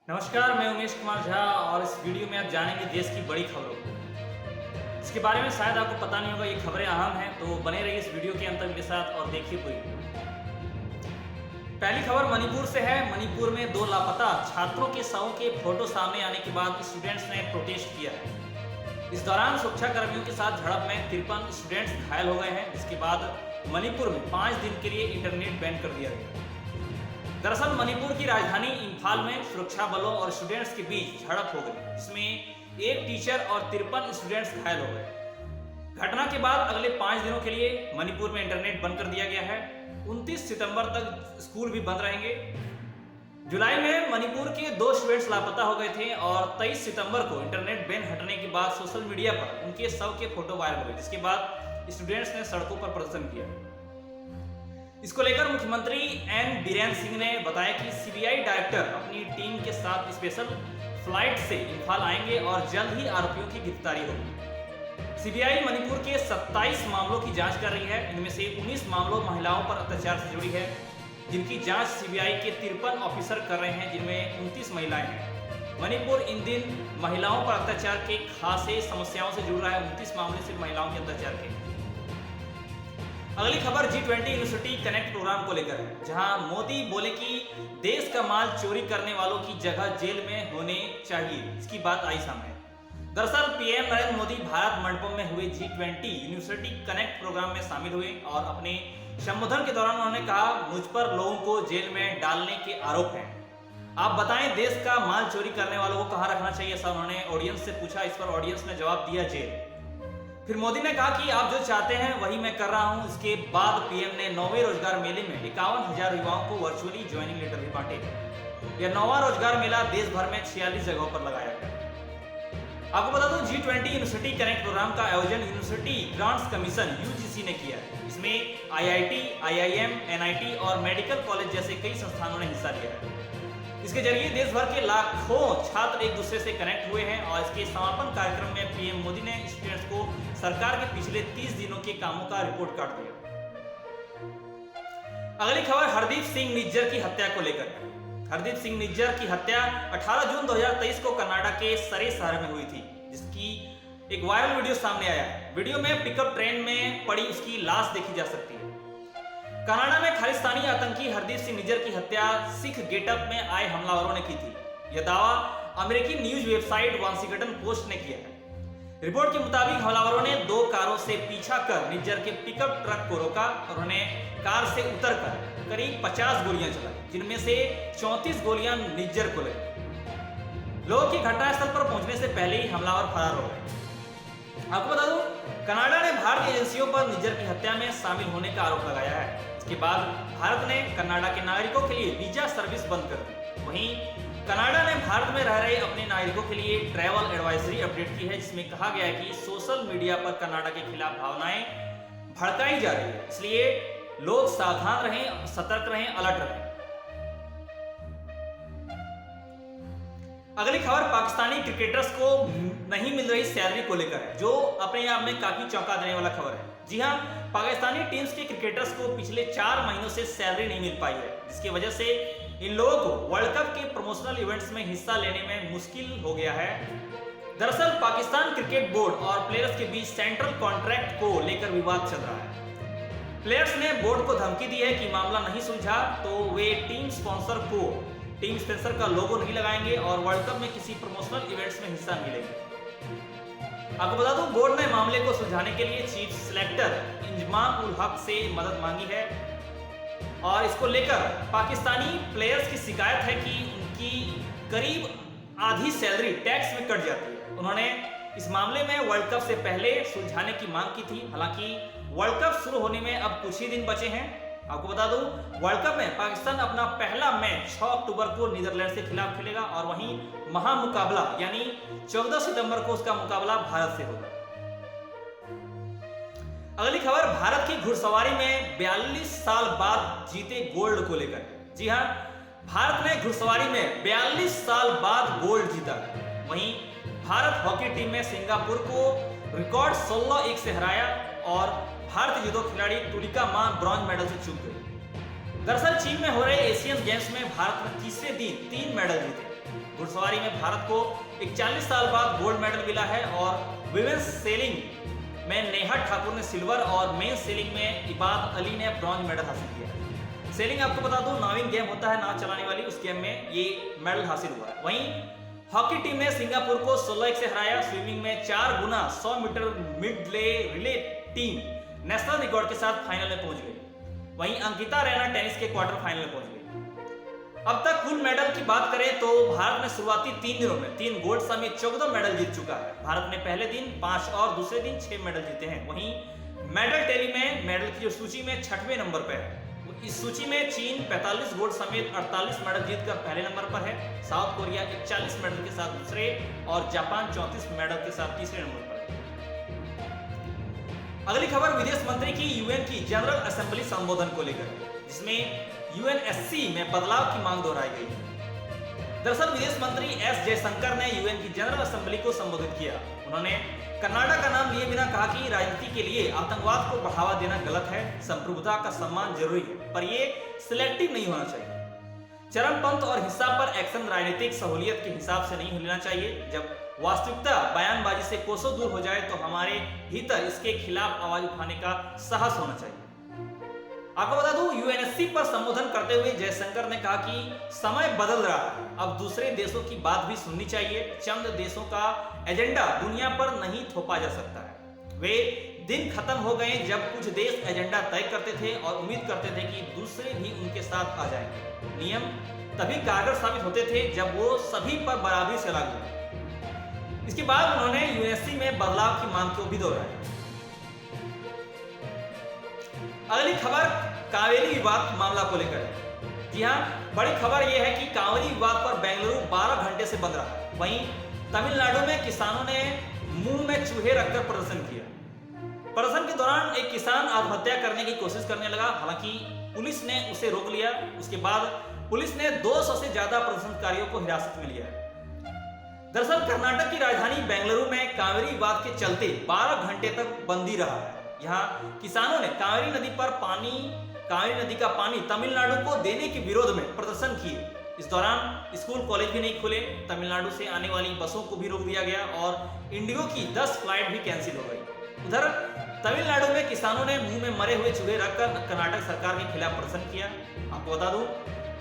नमस्कार, मैं उमेश कुमार झा और इस वीडियो में आप जानेंगे देश की बड़ी खबरों को। इसके बारे में शायद आपको पता नहीं होगा, ये खबरें अहम हैं, तो बने रहिए इस वीडियो के अंत तक मेरे साथ और देखिए पूरी वीडियो। पहली खबर मणिपुर से है। मणिपुर में 2 लापता छात्रों के शवों के फोटो सामने आने के बाद स्टूडेंट्स ने प्रोटेस्ट किया है। इस दौरान सुरक्षा कर्मियों के साथ झड़प में 53 स्टूडेंट्स घायल हो गए हैं, जिसके बाद मणिपुर में 5 दिन के लिए इंटरनेट बैन कर दिया गया। दरअसल मणिपुर की राजधानी इंफाल में सुरक्षा बलों और स्टूडेंट्स के बीच झड़प हो गई, जिसमें एक टीचर और 53 स्टूडेंट्स घायल हो गए। घटना के बाद अगले 5 दिनों के लिए मणिपुर में इंटरनेट बंद कर दिया गया है। 29 सितंबर तक स्कूल भी बंद रहेंगे। जुलाई में मणिपुर के 2 स्टूडेंट्स लापता हो गए थे और 23 सितंबर को इंटरनेट बैन हटने के बाद सोशल मीडिया पर उनके शव के फोटो वायरल हुए, जिसके बाद स्टूडेंट्स ने सड़कों पर प्रदर्शन किया। इसको लेकर मुख्यमंत्री एन बीरेन सिंह ने बताया कि सीबीआई डायरेक्टर अपनी टीम के साथ स्पेशल फ्लाइट से इंफाल आएंगे और जल्द ही आरोपियों की गिरफ्तारी होगी। सीबीआई मणिपुर के 27 मामलों की जांच कर रही है। इनमें से 19 मामलों महिलाओं पर अत्याचार से जुड़ी है, जिनकी जांच सीबीआई के 53 ऑफिसर कर रहे हैं, जिनमें 29 महिलाएं हैं। मणिपुर इन दिन महिलाओं पर अत्याचार के खासे समस्याओं से जुड़ रहा है। 29 मामले सिर्फ महिलाओं के अत्याचार के। अगली खबर G20 यूनिवर्सिटी कनेक्ट प्रोग्राम को लेकर है, जहां मोदी बोले कि देश का माल चोरी करने वालों की जगह जेल में होने चाहिए। इसकी बात आई सामने। दरअसल पीएम नरेंद्र मोदी भारत मंडपम में हुए G20 यूनिवर्सिटी कनेक्ट प्रोग्राम में शामिल हुए और अपने संबोधन के दौरान उन्होंने कहा, मुझ पर लोगों को जेल में डालने के आरोप हैं। आप बताएं, देश का माल चोरी करने वालों को कहां रखना चाहिए, ऐसा उन्होंने ऑडियंस से पूछा। इस पर ऑडियंस ने जवाब दिया, जेल। फिर मोदी ने कहा कि आप जो चाहते हैं वही मैं कर रहा हूं। इसके बाद पीएम ने 9वें रोजगार मेले में 51,000 युवाओं को वर्चुअली ज्वाइनिंग लेटर भी बांटे। यह 9वां रोजगार मेला देश भर में 46 जगहों पर लगाया गया। आपको बता दूं, G20 यूनिवर्सिटी कनेक्ट प्रोग्राम का आयोजन यूनिवर्सिटी ग्रांट्स कमीशन (यूजीसी) ने किया है। इसमें IIT, IIM, NIT और मेडिकल कॉलेज जैसे कई संस्थानों ने हिस्सा लिया है। इसके जरिए देश भर के लाखों छात्र एक दूसरे से कनेक्ट हुए हैं और इसके समापन कार्यक्रम में पीएम मोदी ने स्टूडेंट्स को सरकार के पिछले 30 दिनों के कामों का रिपोर्ट कार्ड दिया। अगली खबर हरदीप सिंह निज्जर की हत्या को लेकर। हरदीप सिंह निज्जर की हत्या 18 जून 2023 को कनाडा के सरे शहर में हुई थी, जिसकी एक वायरल वीडियो सामने आया है। वीडियो में पिकअप ट्रेन में पड़ी उसकी लाश देखी जा सकती है। कनाडा में खालिस्तानी आतंकी हरदीप सिंह निज्जर की हत्या सिख गेटअप में आए हमलावरों ने की थी। यह दावा अमेरिकी न्यूज वेबसाइट वाशिंगटन पोस्ट ने किया है। रिपोर्ट के मुताबिक हमलावरों ने 2 कारों से पीछा कर निज्जर के पिकअप ट्रक को रोका और उन्हें कार से उतरकर करीब 50 गोलियां चलाई, जिनमें से 34 गोलियां निज्जर को लगी। लोग की घटनास्थल पर पहुंचने से पहले ही हमलावर फरार हो गए। आपको बता दूं, कनाडा ने भारतीय एजेंसियों पर निज्जर की हत्या में शामिल होने का आरोप लगाया है। इसके बाद भारत ने कनाडा के नागरिकों के लिए वीजा सर्विस बंद कर दी। वहीं कनाडा ने भारत में रह रहे अपने नागरिकों के लिए ट्रैवल एडवाइजरी अपडेट की है, जिसमें कहा गया है कि सोशल मीडिया पर कनाडा के खिलाफ भावनाएं भड़काई जा रही है, इसलिए लोग सावधान रहें, सतर्क रहें, अलर्ट रहें। अगली खबर पाकिस्तानी क्रिकेटर्स को नहीं मिल रही सैलरी को लेकर है, जो अपने आप में काफी चौंका देने वाला खबर है। जी हां, पाकिस्तानी टीम्स के क्रिकेटर्स को पिछले 4 महीनों से सैलरी नहीं मिल पाई है, जिसकी वजह से इन लोगों को वर्ल्ड कप के प्रमोशनल इवेंट्स में हिस्सा लेने में मुश्किल हो गया है। दरअसल पाकिस्तान क्रिकेट बोर्ड और प्लेयर्स के बीच सेंट्रल कॉन्ट्रैक्ट को लेकर विवाद चल रहा है। प्लेयर्स ने बोर्ड को धमकी दी है कि मामला नहीं सुलझा तो वे टीम स्पॉन्सर का लोगो नहीं लगाएंगे और वर्ल्ड कप में किसी प्रमोशनल इवेंट्स में हिस्सा नहीं लेंगे। आपको बता दूं, बोर्ड ने मामले को सुलझाने के लिए चीफ सिलेक्टर इंजमाम उल हक से मदद मांगी है और इसको लेकर पाकिस्तानी प्लेयर्स की शिकायत है कि उनकी करीब आधी सैलरी टैक्स में कट जाती है। उन्होंने इस मामले में वर्ल्ड कप से पहले सुलझाने की मांग की थी। हालांकि वर्ल्ड कप शुरू होने में अब कुछ ही दिन बचे हैं। आपको बता दूं, वर्ल्ड कप में पाकिस्तान अपना पहला मैच 6 अक्टूबर को नीदरलैंड से खिलाफ खेलेगा और वहीं महामुकाबला यानी 14 सितंबर को उसका मुकाबला भारत से होगा। अगली खबर भारत की घुड़सवारी में 42 साल बाद जीते गोल्ड को लेकर। जी हां, भारत ने घुड़सवारी में 42 साल बाद गोल्ड जीता। वहीं भारत हॉकी टीम में सिंगापुर को रिकॉर्ड 16-1 से हराया और भारतीय जूडो खिलाड़ी तुलिका मान ब्रॉन्ज मेडल से चूक गई। दरअसल चीन में हो रहे एशियन गेम्स में भारत ने तीसरे दिन 3 मेडल जीते। घुड़सवारी में भारत को 41 साल बाद गोल्ड मेडल मिला है और विमेंस सेलिंग में नेहा ठाकुर ने सिल्वर और मेंस सेलिंग में इबाद अली ने ब्रॉन्ज मेडल हासिल किया है। सेलिंग आपको बता दूं नाविंग गेम होता है, नाव चलाने वाली, उस गेम में ये मेडल हासिल हुआ है। वहीं हॉकी टीम ने सिंगापुर को 16-1 से हराया। स्विमिंग में 4 गुना 100 metre medley relay team national record के साथ फाइनल में पहुंच गई। वहीं अंकिता रैना टेनिस के क्वार्टर फाइनल में पहुंच गई। अब तक कुल मेडल की बात करें तो भारत ने शुरुआती 3 दिनों में 3 गोल्ड समेत 14 मेडल जीत चुका है। भारत ने पहले दिन 5 और दूसरे दिन 6 मेडल जीते हैं। वहीं मेडल टैली में मेडल की सूची में 6वें नंबर पर है। इस सूची में चीन 45 गोल्ड समेत 48 मेडल जीतकर पहले नंबर पर है। साउथ कोरिया 41 मेडल के साथ दूसरे और जापान 34 मेडल के साथ तीसरे नंबर पर है। अगली खबर विदेश मंत्री की यूएन की जनरल असेंबली संबोधन को लेकर, जिसमें यूएनएससी में बदलाव की मांग दोहराई गई। दरअसल विदेश मंत्री एस जयशंकर ने यूएन की जनरल असेंबली को संबोधित किया। उन्होंने कर्नाटक का नाम लिए बिना कहा कि राजनीति के लिए आतंकवाद को बढ़ावा देना गलत है, संप्रभुता का सम्मान जरूरी है, पर यह सिलेक्टिव नहीं होना चाहिए। चरमपंथ और हिंसा पर एक्शन राजनीतिक सहूलियत के हिसाब से नहीं होना चाहिए। जब वास्तविकता बयानबाजी से कोसों दूर हो जाए तो हमारे भीतर इसके खिलाफ आवाज उठाने का साहस होना चाहिए। आपको बता दूं, यूएनएससी पर संबोधन करते हुए जयशंकर ने कहा कि समय बदल रहा है, अब दूसरे देशों की बात भी सुननी चाहिए। चंद देशों का एजेंडा दुनिया पर नहीं थोपा जा सकता है। वे दिन खत्म हो गए जब कुछ देश एजेंडा तय करते थे और उम्मीद करते थे कि दूसरे भी उनके साथ आ जाएंगे। नियम तभी कारगर साबित होते थे जब वो सभी पर बराबरी से लागू हो। इसके बाद उन्होंने यूएनएससी में बदलाव की मांग को भी दोहराया। अगली खबर कावेरी विवाद मामला को लेकर है। जी हां, बड़ी खबर यह है कि कावेरी विवाद पर बेंगलुरु 12 घंटे से बंद रहा। वहीं तमिलनाडु में किसानों ने मुंह में चूहे रखकर प्रदर्शन किया। प्रदर्शन के दौरान एक किसान आत्महत्या करने की कोशिश करने लगा, हालांकि पुलिस ने उसे रोक लिया। उसके बाद पुलिस ने 200 से ज्यादा प्रदर्शनकारियों को हिरासत में लिया है। दरअसल कर्नाटक की राजधानी बेंगलुरु में कावेरी विवाद के चलते 12 घंटे तक बंदी रहा है। यहाँ किसानों ने कावेरी नदी का पानी तमिलनाडु को देने के विरोध में प्रदर्शन किए। इस दौरान स्कूल कॉलेज भी नहीं खुले, तमिलनाडु से आने वाली बसों को भी रोक दिया गया और इंडिगो की 10 फ्लाइट भी कैंसिल हो गई। उधर तमिलनाडु में किसानों ने मुंह में मरे हुए चूहे रखकर कर्नाटक सरकार के खिलाफ प्रदर्शन किया। आपको बता दूं,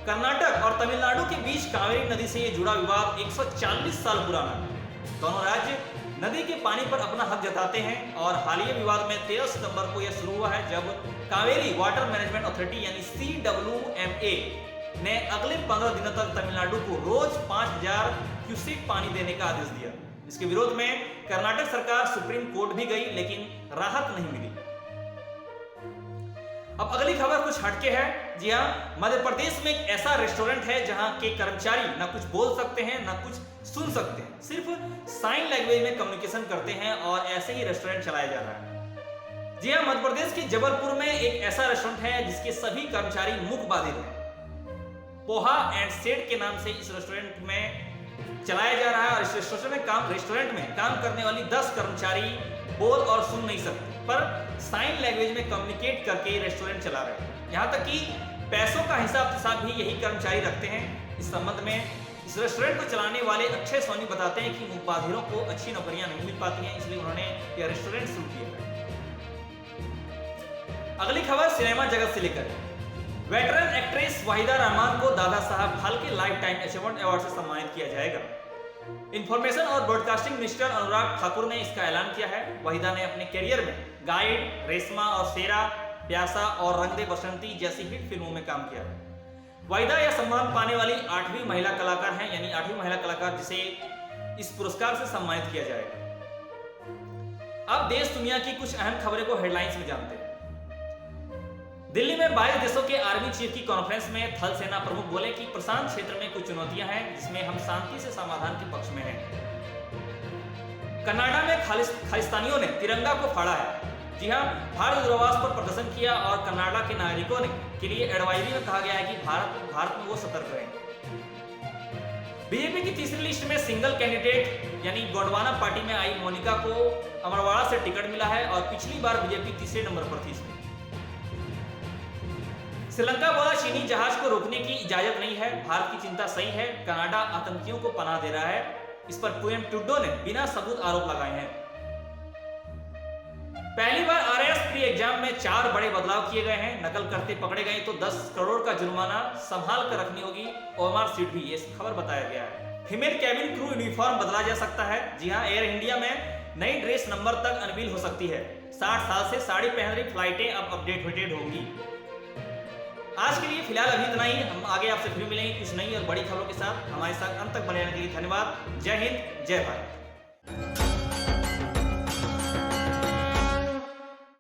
कर्नाटक और तमिलनाडु के बीच कावेरी नदी से जुड़ा विवाद 140 साल पुराना है। दोनों राज्य नदी के पानी पर अपना हक जताते हैं और हालिया विवाद में 13 सितंबर को यह शुरू हुआ है, जब कावेरी वाटर मैनेजमेंट अथॉरिटी यानी CWMA ने अगले 15 दिनों तक तमिलनाडु को रोज 5000 क्यूसेक पानी देने का आदेश दिया। इसके विरोध में कर्नाटक सरकार सुप्रीम कोर्ट भी गई, लेकिन राहत नहीं मिली। अब अगली खबर कुछ हटके है। जी हाँ, मध्य प्रदेश में एक ऐसा रेस्टोरेंट है जहां के कर्मचारी ना कुछ बोल सकते हैं ना कुछ सुन सकते हैं, सिर्फ साइन लैंग्वेज में कम्युनिकेशन करते हैं और ऐसे ही रेस्टोरेंट चलाया जा रहा है। जी हाँ, मध्य प्रदेश के जबलपुर में एक ऐसा रेस्टोरेंट है जिसके सभी कर्मचारी मूक बाधित हैं। पोहा एंड सेट के नाम से इस रेस्टोरेंट में चलाया जा रहा है और इस रेस्टोरेंट में काम करने वाली 10 कर्मचारी बोल और सुन नहीं सकते, पर साइन लैंग्वेज में कम्युनिकेट करके रेस्टोरेंट चला रहे हैं। यहाँ तक कि पैसों का हिसाब भी यही कर्मचारी रखते हैं। इस संबंध में इस रेस्टोरेंट को चलाने वाले अक्षय सोनी बताते हैं कि मुखबाधिरों को अच्छी नौकरियां नहीं मिल पाती हैं, इसलिए उन्होंने यह रेस्टोरेंट शुरू किया। अगली खबर सिनेमा जगत से लेकर, वेटरन एक्ट्रेस वहीदा रहमान को Dada Saheb Phalke life time achievement award से सम्मानित किया जाएगा। इंफॉर्मेशन और ब्रॉडकास्टिंग मिनिस्टर अनुराग ठाकुर ने इसका ऐलान किया है। वहीदा ने अपने करियर में गाइड, रेशमा और शेरा, प्यासा और रंग दे बसंती जैसी हिट फिल्मों में काम किया है। वहीदा यह सम्मान पाने वाली 8वीं महिला कलाकार हैं, यानी 8वीं महिला कलाकार जिसे इस पुरस्कार से सम्मानित किया जाएगा। अब देश दुनिया की कुछ अहम खबरें को हेडलाइंस में जानते हैं। दिल्ली में 22 देशों के आर्मी चीफ की कॉन्फ्रेंस में थल सेना प्रमुख बोले कि प्रशांत क्षेत्र में कुछ चुनौतियां हैं जिसमें हम शांति से समाधान के पक्ष में हैं। कनाडा में खालिस्तानियों ने तिरंगा को फाड़ा है। जी हां, भारत दूतावास पर प्रदर्शन किया और कनाडा के नागरिकों के लिए एडवाइजरी में कहा गया है कि भारत में वो सतर्क रहें। बीजेपी की तीसरी लिस्ट में सिंगल कैंडिडेट यानी गोंडवाना पार्टी में आई मोनिका को अमरवाड़ा से टिकट मिला है और पिछली बार बीजेपी तीसरे नंबर पर थी। इसमें श्रीलंका बोला चीनी जहाज को रोकने की इजाजत नहीं है, भारत की चिंता सही है, कनाडा आतंकियों को पनाह दे रहा है। इस पर पीएम ट्रूडो ने बिना सबूत आरोप लगाए हैं। पहली बार आरएएस प्री एग्जाम में 4 बड़े बदलाव किए गए हैं। नकल करते पकड़े गए तो 10 करोड़ का जुर्माना संभाल कर रखनी होगी। ओएमआर सीट भी, ये खबर बताया गया है। फीमेल कैबिन क्रू यूनिफॉर्म बदला जा सकता है। जी हां, एयर इंडिया में नई ड्रेस नंबर तक अनवील हो सकती है। 60 साल से साड़ी पहन रही फ्लाइटें अब अपडेटेड होंगी। आज के लिए फिलहाल अभी इतना ही। हम आगे आपसे फिर मिलेंगे कुछ नई और बड़ी खबरों के साथ। हमारे साथ अंत तक बने रहने के लिए धन्यवाद। जय हिंद, जय भारत।